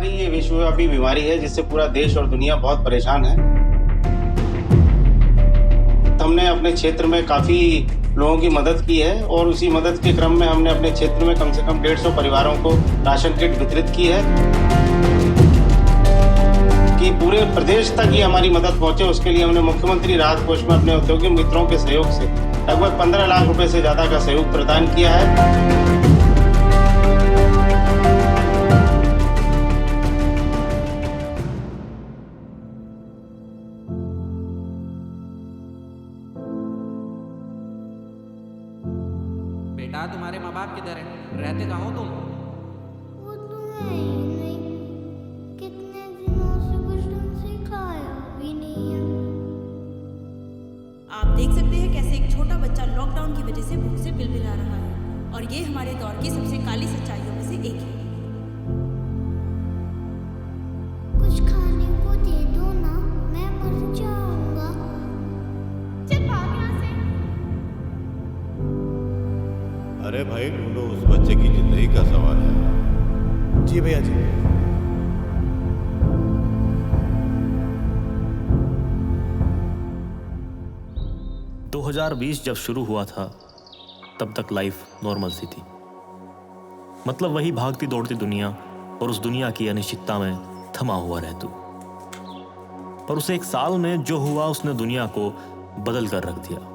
महामारी ये विश्वव्यापी बीमारी है जिससे पूरा देश और दुनिया बहुत परेशान है। हमने अपने क्षेत्र में काफी लोगों की मदद की है और उसी मदद के क्रम में हमने अपने क्षेत्र में कम से कम 150 परिवारों को राशन किट वितरित की है कि पूरे प्रदेश तक ही हमारी मदद पहुंचे। उसके लिए हमने मुख्यमंत्री राहत कोष में अपने औद्योगिक मित्रों के सहयोग से लगभग 15 लाख रुपए से ज्यादा का सहयोग प्रदान किया है। बेटा तुम्हारे माँ बाप किधर हैं? रहते कहाँ हो तुम? वो तो है ही नहीं। कितने दिनों से कुछ ढंग से खाया भी नहीं है। आप देख सकते हैं कैसे एक छोटा बच्चा लॉकडाउन की वजह से भूख से बिलबिला रहा है और ये हमारे दौर की सबसे काली सच्चाइयों में से एक है। कुछ खाने को दे दो ना, मैं मर जाऊंगा। चल भाग यहाँ से। अरे भाई ढूंढो, उस बच्चे की जिंदगी का सवाल है। जी भैया जी। दो 2020 जब शुरू हुआ था तब तक लाइफ नॉर्मल सी थी। मतलब वही भागती दौड़ती दुनिया और उस दुनिया की अनिश्चितता में थमा हुआ रहतू। पर उस एक साल में जो हुआ उसने दुनिया को बदल कर रख दिया।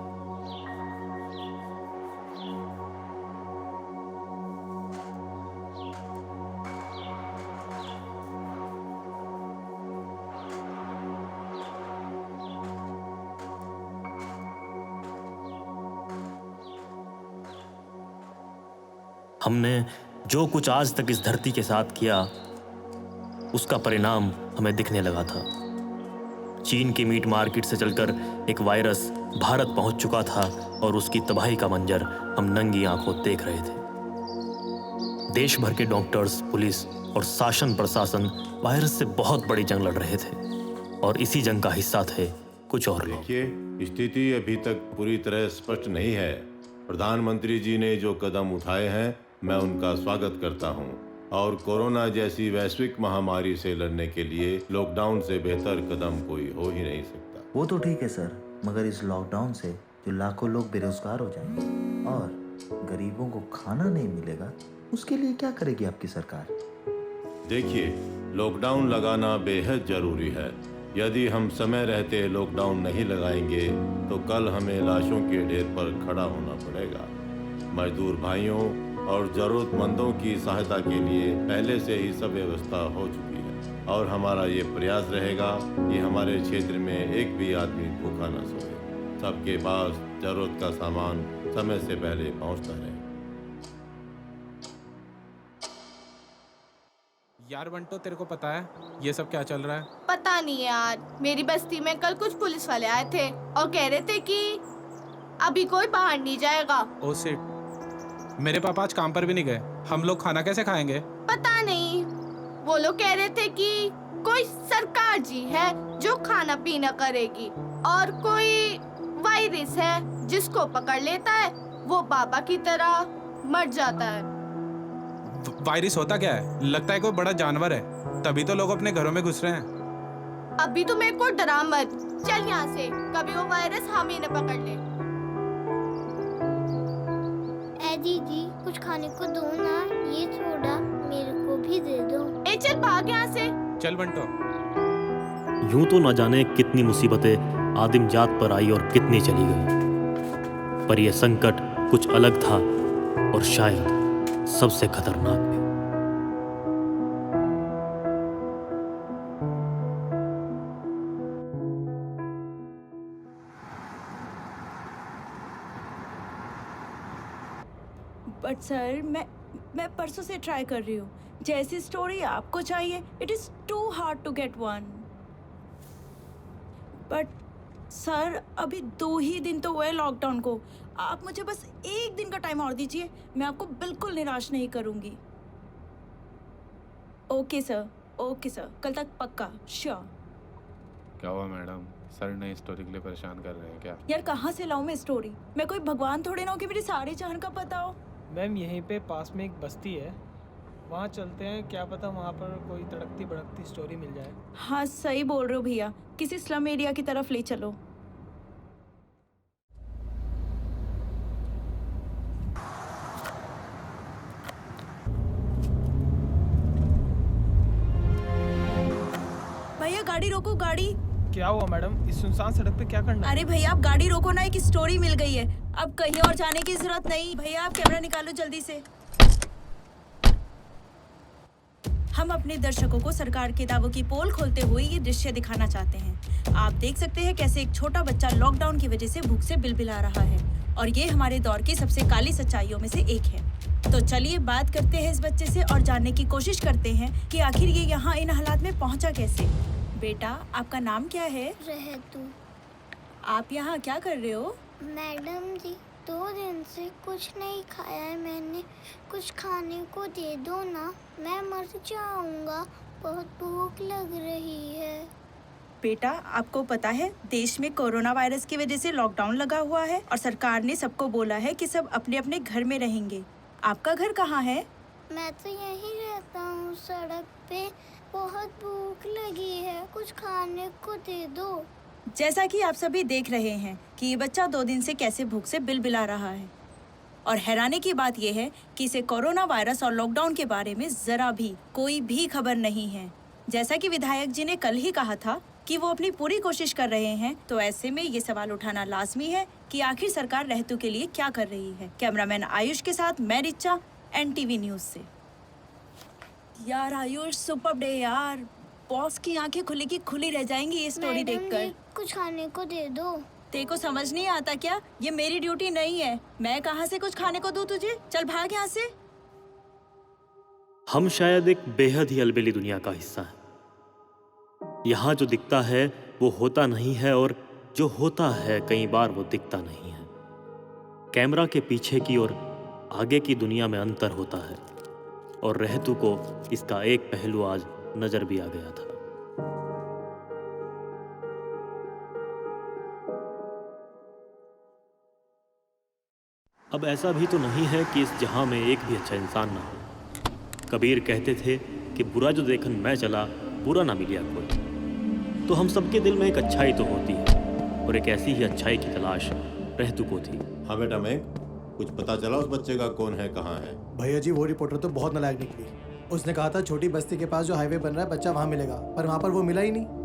हमने जो कुछ आज तक इस धरती के साथ किया उसका परिणाम हमें दिखने लगा था। चीन की मीट मार्केट से चलकर एक वायरस भारत पहुंच चुका था और उसकी तबाही का मंजर हम नंगी आंखों देख रहे थे। देश भर के डॉक्टर्स, पुलिस और शासन प्रशासन वायरस से बहुत बड़ी जंग लड़ रहे थे और इसी जंग का हिस्सा थे कुछ और लोग। देखिए, स्थिति अभी तक पूरी तरह स्पष्ट नहीं है। प्रधानमंत्री जी ने जो कदम उठाए हैं मैं उनका स्वागत करता हूं और कोरोना जैसी वैश्विक महामारी से लड़ने के लिए लॉकडाउन से बेहतर कदम कोई हो ही नहीं सकता। वो तो ठीक है सर, मगर इस लॉकडाउन से जो लाखों लोग बेरोजगार हो जाएंगे और गरीबों को खाना नहीं मिलेगा, उसके लिए क्या करेगी आपकी सरकार? देखिए, लॉकडाउन लगाना बेहद जरूरी है। यदि हम समय रहते लॉकडाउन नहीं लगाएंगे तो कल हमें लाशों के ढेर पर खड़ा होना पड़ेगा। मजदूर भाइयों और जरूरतमंदों की सहायता के लिए पहले से ही सब व्यवस्था हो चुकी है और हमारा ये प्रयास रहेगा कि हमारे क्षेत्र में एक भी आदमी भूखा न सोए। सबके पास जरूरत का सामान समय से पहले पहुंचता रहे। यार बंटो, तेरे को पता है ये सब क्या चल रहा है? पता नहीं यार, मेरी बस्ती में कल कुछ पुलिस वाले आए थे और कह रहे थे कि अभी कोई बाहर नहीं जाएगा। ओ शिट, मेरे पापा आज काम पर भी नहीं गए। हम लोग खाना कैसे खाएंगे? पता नहीं, वो लोग कह रहे थे कि कोई सरकार जी है जो खाना पीना करेगी और कोई वायरस है जिसको पकड़ लेता है वो बाबा की तरह मर जाता है। वायरस होता क्या है? लगता है कोई बड़ा जानवर है, तभी तो लोग अपने घरों में घुस रहे हैं। अभी तो मेरे को डरा मत, चल यहाँ से, कभी वो वायरस हम ही न पकड़ ले। ए दीदी, कुछ खाने को दो ना, ये सोडा मेरे को भी दे दो। ए चल भाग यहाँ से। चल बंटो। यूं तो न जाने कितनी मुसीबतें आदिम जात पर आई और कितनी चली गई, पर यह संकट कुछ अलग था और शायद सबसे खतरनाक भी। बट सर, मैं परसों से ट्राई कर रही हूँ। जैसी स्टोरी आपको चाहिए, it is too hard to get one. But sir, अभी 2 ही दिन तो हुए लॉकडाउन को। आप मुझे बस 1 दिन का टाइम और दीजिए, मैं आपको बिल्कुल निराश नहीं करूंगी। ओके सर, कल तक पक्का, श्योर। क्या हुआ मैडम, सर नई स्टोरी के लिए परेशान कर रहे हैं क्या? यार कहाँ से लाऊं मैं स्टोरी? मैं कोई भगवान थोड़ी ना हूँ कि मेरी सारी जान का पता हो। मैम यहीं पे पास में एक बस्ती है, वहाँ चलते हैं, क्या पता वहाँ पर कोई तड़कती भड़कती स्टोरी मिल जाए। हाँ सही बोल रहे हो भैया, किसी स्लम एरिया की तरफ ले चलो। भैया गाड़ी रोको, गाड़ी। क्या हुआ मैडम, इस सुनसान सड़क पे क्या करना है? अरे भैया आप गाड़ी रोको ना, एक स्टोरी मिल गई है, अब कहीं और जाने की जरूरत नहीं। भैया आप कैमरा निकालो जल्दी से। हम अपने दर्शकों को सरकार के दावों की पोल खोलते हुए ये दृश्य दिखाना चाहते हैं। आप देख सकते हैं कैसे एक छोटा बच्चा लॉकडाउन की वजह से भूख से बिलबिला रहा है, और ये हमारे दौर की सबसे काली सच्चाइयों में से एक है। तो चलिए बात करते हैं इस बच्चे से और जानने की कोशिश करते हैं कि आखिर ये यहाँ इन हालात में पहुँचा कैसे। बेटा आपका नाम क्या है? रहतू। आप यहाँ क्या कर रहे हो? मैडम जी 2 दिन से कुछ नहीं खाया है मैंने, कुछ खाने को दे दो ना, मैं मर जाऊंगा, बहुत भूख लग रही है। बेटा आपको पता है देश में कोरोना वायरस की वजह से लॉकडाउन लगा हुआ है और सरकार ने सबको बोला है कि सब अपने अपने घर में रहेंगे। आपका घर कहाँ है? मैं तो यहीं रहता हूँ, सड़क पे। बहुत भूख लगी है, कुछ खाने को दे दो। जैसा कि आप सभी देख रहे हैं कि ये बच्चा 2 दिन से कैसे भूख से बिलबिला रहा है, और हैरानी की बात यह है कि इसे कोरोना वायरस और लॉकडाउन के बारे में जरा भी कोई भी खबर नहीं है। जैसा कि विधायक जी ने कल ही कहा था कि वो अपनी पूरी कोशिश कर रहे हैं, तो ऐसे में ये सवाल उठाना लाजमी है कि आखिर सरकार रहतू के लिए क्या कर रही है। कैमरामैन आयुष के साथ मैं रिचा, NTV न्यूज से। यार आयुष सुपर डे यार, बॉस की आंखें खुली की खुली रह जाएंगी ये स्टोरी देखकर। कुछ खाने को दे दो। तेरे को समझ नहीं आता क्या? ये मेरी ड्यूटी नहीं है, मैं कहाँ से कुछ खाने को दूं तुझे? चल भाग यहाँ से। हम शायद एक बेहद ही अलबेली दुनिया का हिस्सा है। यहाँ जो दिखता है वो होता नहीं है, और जो होता है कई बार वो दिखता नहीं है। कैमरा के पीछे की और आगे की दुनिया में अंतर होता है, और रहतू को इसका एक पहलू आज नजर भी आ गया था। अब ऐसा भी तो नहीं है कि इस जहां में एक भी अच्छा इंसान ना हो। कबीर कहते थे कि बुरा जो देखन मैं चला, बुरा ना मिलिया कोई। तो हम सबके दिल में एक अच्छाई तो होती है, और एक ऐसी ही अच्छाई की तलाश रहतू को थी। हाँ बेटा मैं कुछ पता चला उस बच्चे का कौन है, कहाँ है? भैया जी वो रिपोर्टर तो बहुत नालायक निकली। उसने कहा था छोटी बस्ती के पास जो हाईवे बन रहा है बच्चा वहाँ मिलेगा, पर वहाँ पर वो मिला ही नहीं।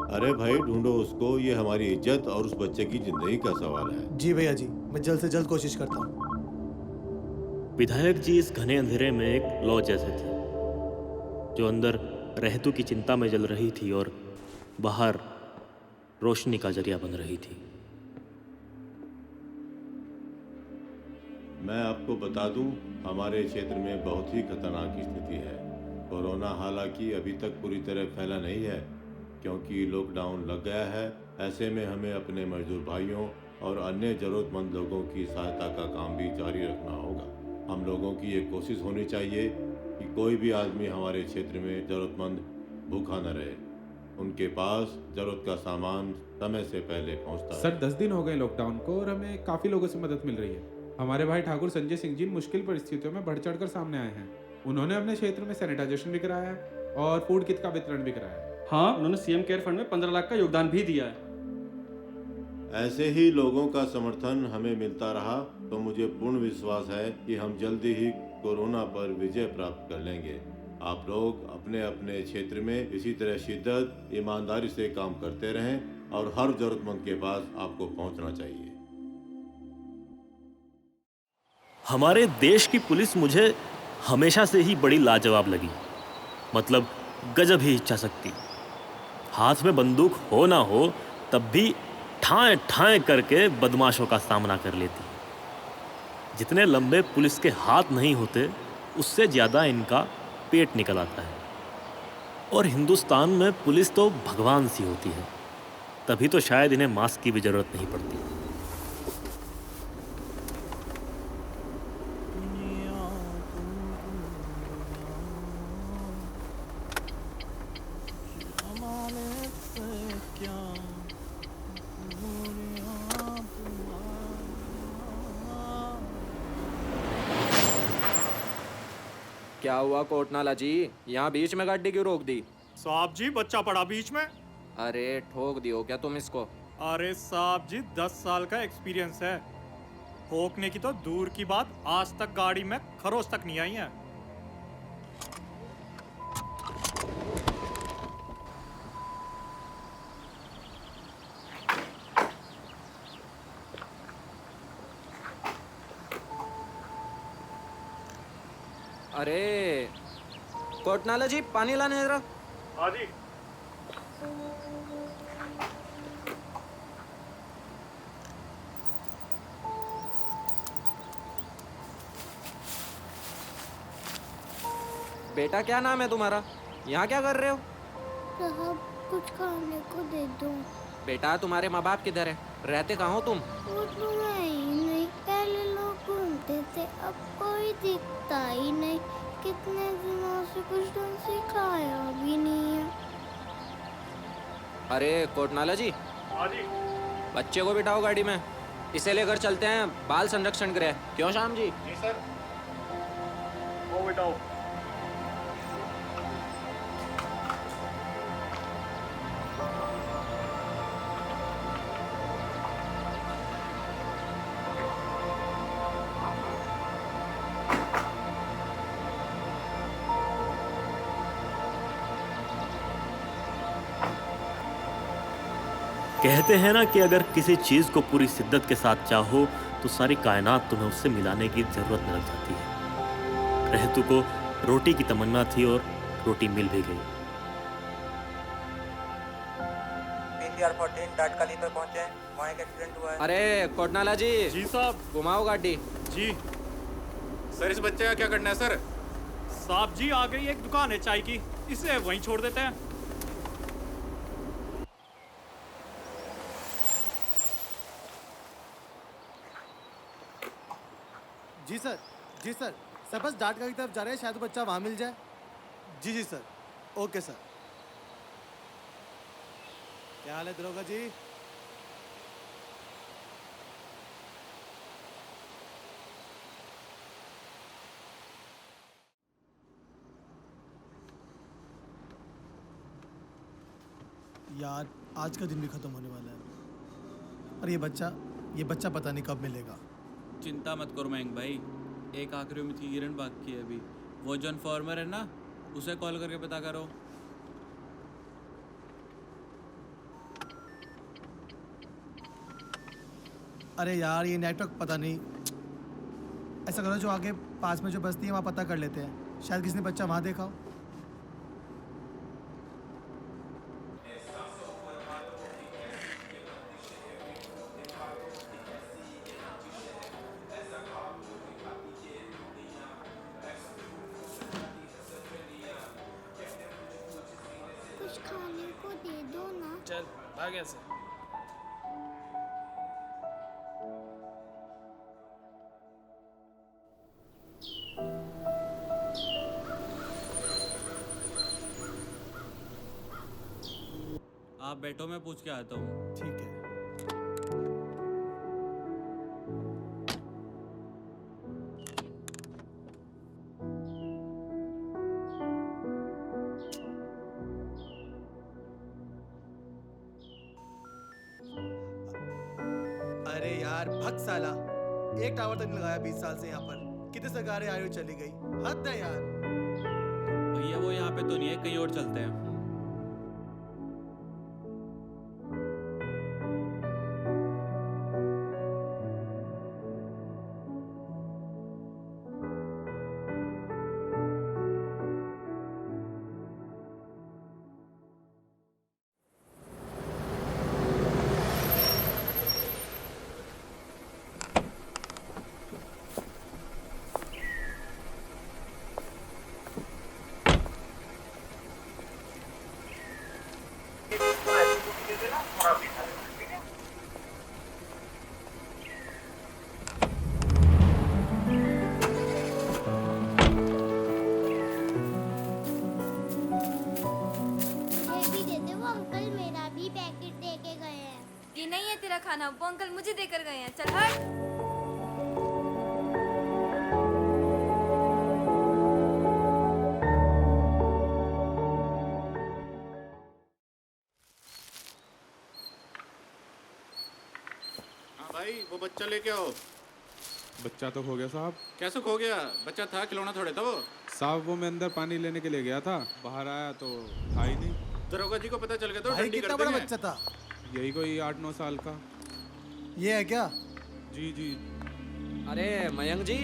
अरे भाई ढूंढो उसको, ये हमारी इज्जत और उस बच्चे की जिंदगी का सवाल है। जी भैया जी, मैं जल्द से जल्द कोशिश करता हूँ। विधायक जी इस घने अंधेरे में एक लौ जैसे थे, जो अंदर रहतू की चिंता में जल रही थी और बाहर रोशनी का जरिया बन रही थी। मैं आपको बता दूं, हमारे क्षेत्र में बहुत ही खतरनाक स्थिति है। कोरोना हालांकि अभी तक पूरी तरह फैला नहीं है, क्योंकि लॉकडाउन लग गया है। ऐसे में हमें अपने मजदूर भाइयों और अन्य ज़रूरतमंद लोगों की सहायता का काम भी जारी रखना होगा। हम लोगों की ये कोशिश होनी चाहिए कि कोई भी आदमी हमारे क्षेत्र में ज़रूरतमंद भूखा न रहे। उनके पास ज़रूरत का सामान समय से पहले पहुंचता है। सर 10 दिन हो गए लॉकडाउन को, और हमें काफ़ी लोगों से मदद मिल रही है। हमारे भाई ठाकुर संजय सिंह जी मुश्किल परिस्थितियों में बढ़ चढ़ कर सामने आए हैं। उन्होंने अपने क्षेत्र में सैनिटाइजेशन भी कराया है और फूड किट का वितरण भी कराया है। हाँ, उन्होंने सीएम केयर फंड में 15 लाख का योगदान भी दिया है। ऐसे ही लोगों का समर्थन हमें मिलता रहा तो मुझे पूर्ण विश्वास है कि हम जल्दी ही कोरोना पर विजय प्राप्त कर लेंगे। आप लोग अपने अपने क्षेत्र में इसी तरह शिद्दत, ईमानदारी से काम करते रहें और हर जरूरतमंद के पास आपको पहुंचना चाहिए। हमारे देश की पुलिस मुझे हमेशा से ही बड़ी लाजवाब लगी। मतलब गजब ही इच्छा शक्ति। हाथ में बंदूक हो ना हो तब भी ठाएं ठाएं करके बदमाशों का सामना कर लेती है। जितने लंबे पुलिस के हाथ नहीं होते उससे ज़्यादा इनका पेट निकल आता है। और हिंदुस्तान में पुलिस तो भगवान सी होती है, तभी तो शायद इन्हें मास्क की भी ज़रूरत नहीं पड़ती। क्या हुआ कोटनाला जी, यहाँ बीच में गाड़ी क्यों रोक दी? साहब जी बच्चा पड़ा बीच में। अरे ठोक दियो क्या तुम इसको? अरे साहब जी 10 साल का एक्सपीरियंस है, ठोकने की तो दूर की बात, आज तक गाड़ी में खरोच तक नहीं आई है। अरे कोटनाला जी पानी लाने जरा। हाँ जी। बेटा क्या नाम है तुम्हारा? यहाँ क्या कर रहे हो? साहब कुछ खाने को दे दो। बेटा तुम्हारे माँ बाप किधर है? रहते कहाँ हो तुम? वो तो है ही नहीं, पहले लोग घूमते थे, अब कोई दिखता ही नहीं। कितने दिनों से कुछ ढंग से खाया भी नहीं है। अरे कोटनाला जी। हाँ जी। बच्चे को बिठाओ गाड़ी में, इसे लेकर चलते हैं बाल संरक्षण गृह। क्यों श्याम जी? जी सर। वो बिठाओ। कहते हैं ना कि अगर किसी चीज़ को पूरी शिद्दत के साथ चाहो तो सारी कायनात तुम्हें उससे मिलाने की ज़रूरत में लग जाती है। रहतू को रोटी की तमन्ना थी और रोटी मिल भी गई। PCR 14 टाटकाली पे पहुंचे, वहाँ एक एक्सीडेंट हुआ है। अरे कोटनाला जी। जी साहब। घुमाओ गाड़ी। जी सर इस बच्चे का क्या करना है सर? साहब जी आ गई एक दुकान है चाय की, इसे वहीं छोड़ देते हैं। जी सर, जी सर, सर बस डाटका की तरफ जा रहे हैं, शायद बच्चा वहाँ मिल जाए। जी जी सर, ओके सर। क्या हाल है दरोगा जी? यार आज का दिन भी खत्म होने वाला है और ये बच्चा पता नहीं कब मिलेगा। चिंता मत करो मयंक भाई, एक आखिरी उम्मीद की किरण बाकी है अभी। वो जो इन्फॉर्मर है ना, उसे कॉल करके पता करो। अरे यार ये नेटवर्क पता नहीं, ऐसा करो जो आगे पास में जो बस्ती है वहाँ पता कर लेते हैं, शायद किसी ने बच्चा वहाँ देखा हो। कुछ खाने को दे दो ना। चल भाग यहाँ से। आप बैठो, मैं पूछ के आता हूँ। ठीक है। अरे यार भक्त साला, एक टावर तक नहीं लगाया 20 साल से यहाँ पर। कितने सरकारें आई और चली गई, हद है यार। भैया वो यहाँ पे तो नहीं है, कहीं और चलते हैं। तेरा खाना, वो अंकल मुझे देकर गए हैं। चल हट। वो बच्चा लेके आओ। बच्चा तो खो गया साहब। कैसे खो गया? बच्चा था, खिलौना थोड़े था वो। साहब वो मैं अंदर पानी लेने के लिए गया था, बाहर आया तो था ही नहीं। दरोगा जी को पता चल गया तो भाई डंडी कितना कर बड़ा देंगे। बच्चा था? यही कोई 8-9 साल का। ये है क्या? जी जी। अरे मयंक जी,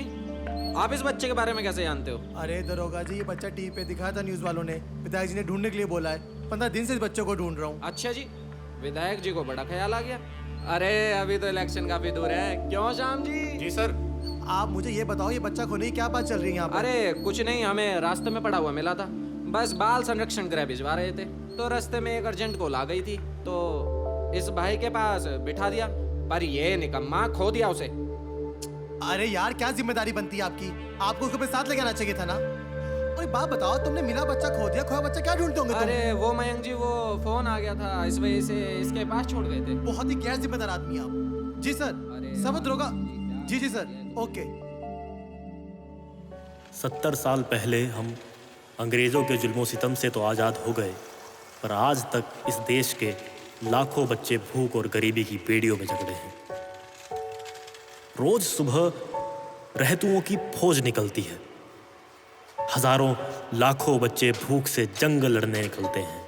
आप इस बच्चे के बारे में कैसे जानते हो? अरे दरोगा जी, ये बच्चा टीवी पे दिखाया था न्यूज वालों ने, विधायक जी ने ढूंढने के लिए बोला है। 15 दिन से इस बच्चे को ढूंढ रहा हूँ। अच्छा जी, विधायक जी को बड़ा ख्याल आ गया। अरे अभी तो इलेक्शन काफी दूर है, क्यों श्याम जी? जी सर। आप मुझे ये बताओ, ये बच्चा खोने की क्या बात चल रही है यहाँ पर? अरे कुछ नहीं, हमें रास्ते में पड़ा हुआ मिला था, बस बाल संरक्षण गृह भिजवा रहे थे, तो रास्ते में एक अर्जेंट कॉल आ गई थी, तो इस भाई के पास बिठा दिया, पर ये निकम्मा खो दिया उसे। अरे यार, क्या जिम्मेदारी बनती है आपकी? आपको उसको अपने साथ लेके आना चाहिए था ना। और एक बात बताओ, तुमने मिला बच्चा खो दिया, खोया बच्चा क्या ढूंढते होंगे तुम? अरे वो मयंक जी, वो फोन आ गया था, इस वजह से इसके पास छोड़ गए थे। बहुत ही गैर जिम्मेदार आदमी आप। जी सर, सब दरोगा। जी जी सर, ओके। 70 साल पहले हम अंग्रेज़ों के जुल्मों सितम से तो आज़ाद हो गए, पर आज तक इस देश के लाखों बच्चे भूख और गरीबी की बेड़ियों में जकड़े हैं। रोज सुबह रहतुओं की फौज निकलती है, हजारों लाखों बच्चे भूख से जंग लड़ने निकलते हैं।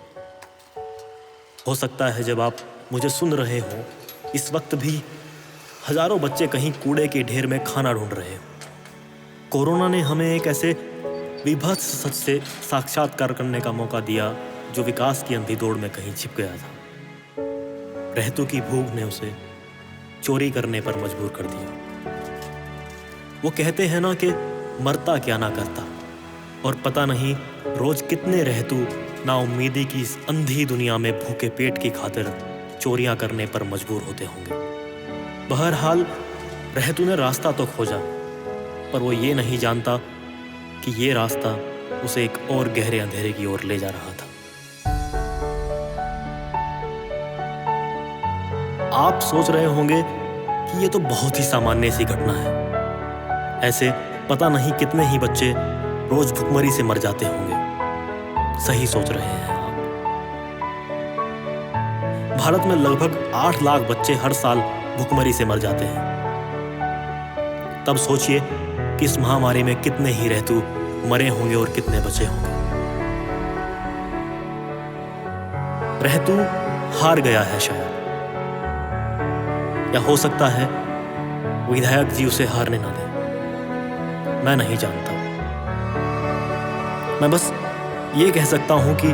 हो सकता है जब आप मुझे सुन रहे हो, इस वक्त भी हजारों बच्चे कहीं कूड़े के ढेर में खाना ढूंढ रहे हो। कोरोना ने हमें एक ऐसे विभत्स सच से साक्षात्कार करने का मौका दिया जो विकास की अंधी दौड़ में कहीं छिप गया था। रहतू की भूख ने उसे चोरी करने पर मजबूर कर दिया। वो कहते हैं ना कि मरता क्या ना करता, और पता नहीं रोज कितने रहतू नाउम्मीदी की इस अंधी दुनिया में भूखे पेट की खातिर चोरियां करने पर मजबूर होते होंगे। बहरहाल रहतू ने रास्ता तो खोजा, पर वो ये नहीं जानता कि ये रास्ता उसे एक और गहरे अंधेरे की ओर ले जा रहा था। आप सोच रहे होंगे कि ये तो बहुत ही सामान्य सी घटना है, ऐसे पता नहीं कितने ही बच्चे रोज भुखमरी से मर जाते होंगे। सही सोच रहे हैं आप। भारत में लगभग 8 लाख बच्चे हर साल भुखमरी से मर जाते हैं। तब सोचिए कि इस महामारी में कितने ही रहतू मरे होंगे और कितने बचे होंगे। रहतू हार गया है शायद, या हो सकता है विधायक जी उसे हारने ना दें। मैं नहीं जानता। मैं बस ये कह सकता हूं कि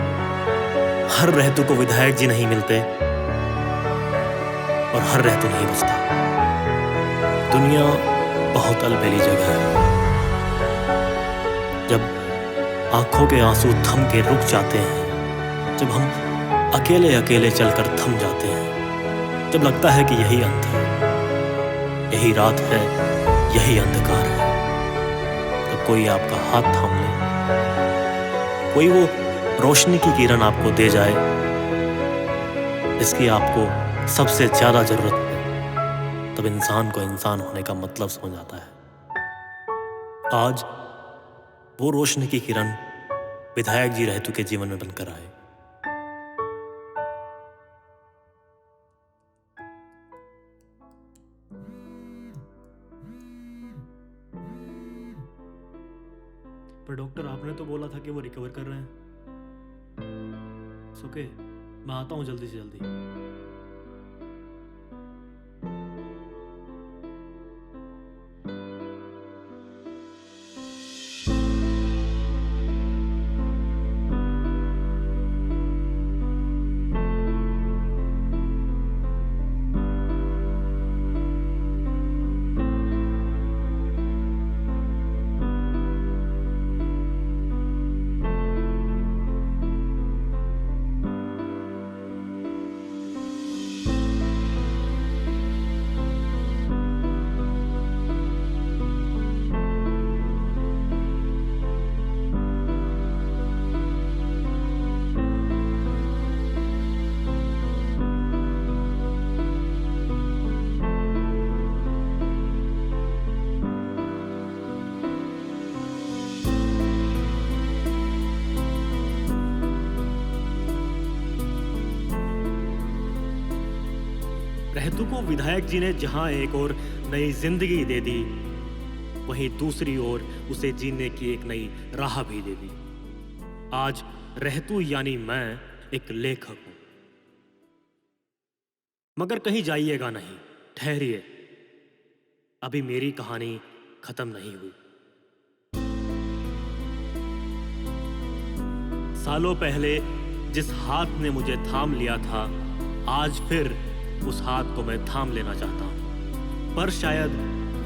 हर रहतू को विधायक जी नहीं मिलते और हर रहतू नहीं बचता। दुनिया बहुत अलबेली जगह है। जब आंखों के आंसू थम के रुक जाते हैं, जब हम अकेले अकेले चलकर थम जाते हैं, जब लगता है कि यही अंत है, यही रात है, यही अंधकार है, तब कोई आपका हाथ थाम ले, कोई वो रोशनी की किरण आपको दे जाए जिसकी आपको सबसे ज्यादा जरूरत है, तब इंसान को इंसान होने का मतलब समझ आता है। आज वो रोशनी की किरण विधायक जी रहतू के जीवन में बनकर आए। पर डॉक्टर, आपने तो बोला था कि वो रिकवर कर रहे हैं। ओके, मैं आता हूँ जल्दी से जल्दी। सिद्धू को विधायक जी ने जहां एक और नई जिंदगी दे दी, वहीं दूसरी ओर उसे जीने की एक नई राह भी दे दी। आज रहतू यानी मैं एक लेखक हूं। मगर कहीं जाइएगा नहीं, ठहरिए, अभी मेरी कहानी खत्म नहीं हुई। सालों पहले जिस हाथ ने मुझे थाम लिया था, आज फिर उस हाथ को मैं थाम लेना चाहता हूं, पर शायद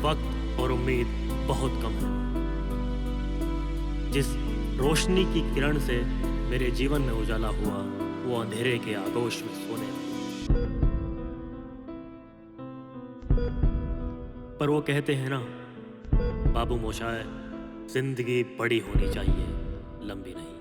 वक्त और उम्मीद बहुत कम है। जिस रोशनी की किरण से मेरे जीवन में उजाला हुआ, वो अंधेरे के आगोश में सोने लगा। पर वो कहते हैं ना बाबू मोशाय, जिंदगी बड़ी होनी चाहिए, लंबी नहीं।